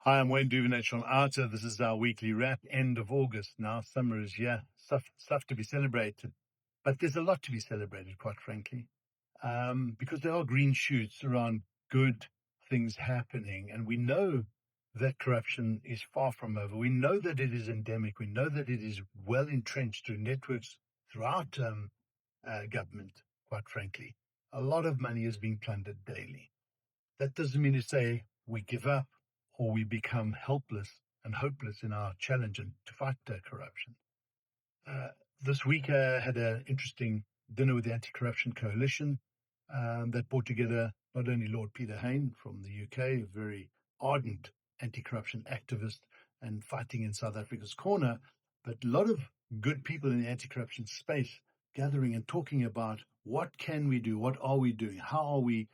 Hi, I'm Wayne Duvenage from OUTA. This is our weekly wrap, end of August. Now summer is here, stuff to be celebrated. But there's a lot to be celebrated, quite frankly, because there are green shoots around good things happening. And we know that corruption is far from over. We know that it is endemic. We know that it is well entrenched through networks throughout government, quite frankly. A lot of money is being plundered daily. That doesn't mean to say we give up or we become helpless and hopeless in our challenge and to fight corruption. This week I had an interesting dinner with the Anti-Corruption Coalition that brought together not only Lord Peter Hain from the UK, a very ardent anti-corruption activist and fighting in South Africa's corner, but a lot of good people in the anti-corruption space gathering and talking about what can we do, what are we doing, how are we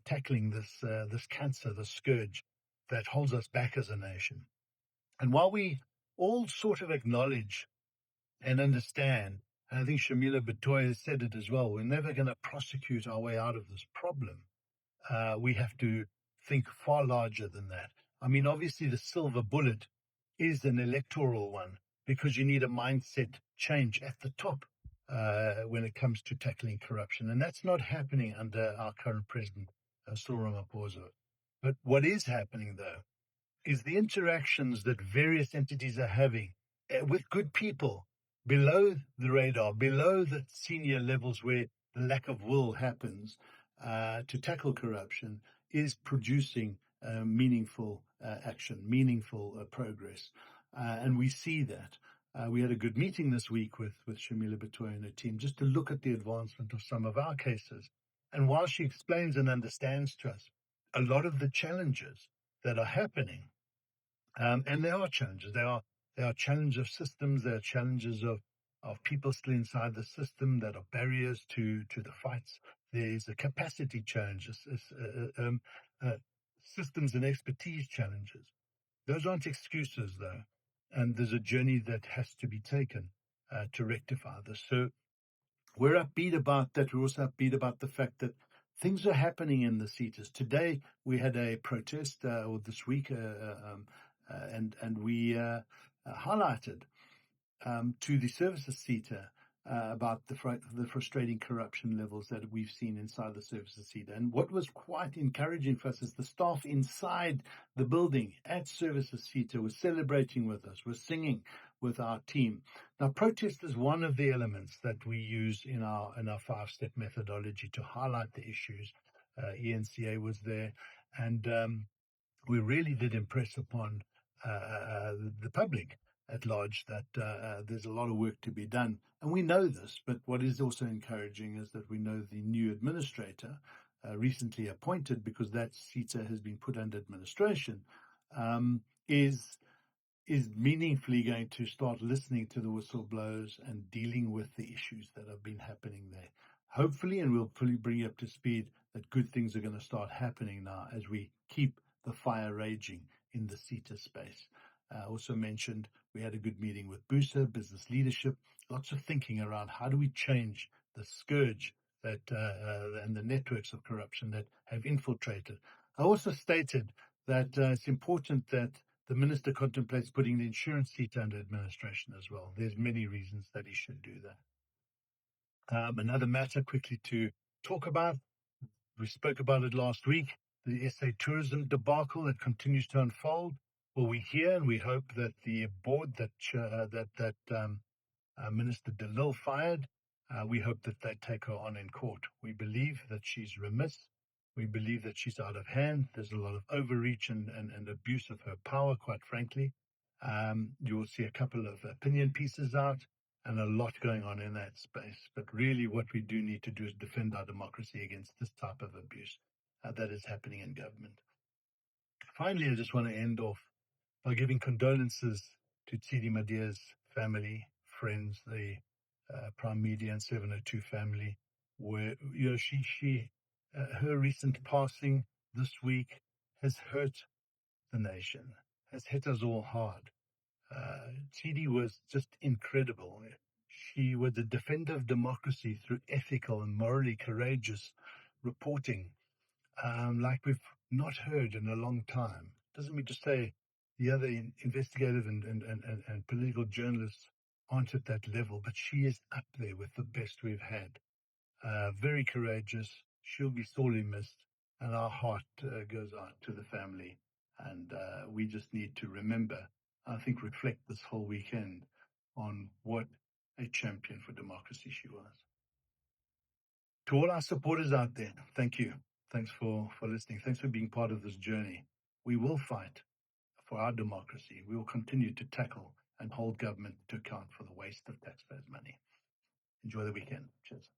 tackling this cancer, this scourge that holds us back as a nation. And while we all sort of acknowledge and understand, and I think Shamila Batoya has said it as well, we're never going to prosecute our way out of this problem. We have to think far larger than that. I mean, obviously the silver bullet is an electoral one because you need a mindset change at the top when it comes to tackling corruption. And that's not happening under our current president, Cyril Ramaphosa. But what is happening, though, is the interactions that various entities are having with good people below the radar, below the senior levels where the lack of will happens to tackle corruption, is producing meaningful action, meaningful progress. And we see that. We had a good meeting this week with Shamila Batoya and her team just to look at the advancement of some of our cases. And while she explains and understands to us a lot of the challenges that are happening, and there are challenges. There are challenges of systems. There are challenges of people still inside the system that are barriers to the fights. There's a capacity challenge, systems and expertise challenges. Those aren't excuses, though, and there's a journey that has to be taken to rectify this. So we're upbeat about that. We're also upbeat about the fact that things are happening in the SETAs. Today we had a protest, or this week, and we highlighted to the Services SETA about the frustrating corruption levels that we've seen inside the Services SETA. And what was quite encouraging for us is the staff inside the building at Services SETA was celebrating with us, was singing with our team. Now, protest is one of the elements that we use in our 5-step methodology to highlight the issues. ENCA was there, and we really did impress upon the public at large that there's a lot of work to be done. And we know this, but what is also encouraging is that we know the new administrator, recently appointed, because that SETA has been put under administration, is meaningfully going to start listening to the whistleblowers and dealing with the issues that have been happening there. Hopefully, and we'll fully bring you up to speed, that good things are going to start happening now as we keep the fire raging in the SETA space. Also mentioned, we had a good meeting with BUSA, business leadership, lots of thinking around how do we change the scourge that and the networks of corruption that have infiltrated. I also stated that it's important that the minister contemplates putting the insurance SETA under administration as well. There's many reasons that he should do that. Another matter quickly to talk about, we spoke about it last week, the SA tourism debacle that continues to unfold. Well, we hear and we hope that the board that Minister de Lille fired, we hope that they take her on in court. We believe that she's remiss. We believe that she's out of hand. There's a lot of overreach and abuse of her power, quite frankly. You will see a couple of opinion pieces out and a lot going on in that space. But really what we do need to do is defend our democracy against this type of abuse that is happening in government. Finally, I just want to end off by giving condolences to Tshidi Madia's family, friends, the Prime Media and 702 family, where her recent passing this week has hurt the nation, has hit us all hard. Tshidi was just incredible. She was a defender of democracy through ethical and morally courageous reporting, like we've not heard in a long time. Doesn't mean to say the other investigative and political journalists aren't at that level, but she is up there with the best we've had. Very courageous. She'll be sorely missed, and our heart goes out to the family. And we just need to remember, I think, reflect this whole weekend on what a champion for democracy she was. To all our supporters out there, thank you. Thanks for listening. Thanks for being part of this journey. We will fight for our democracy. We will continue to tackle and hold government to account for the waste of taxpayers' money. Enjoy the weekend. Cheers.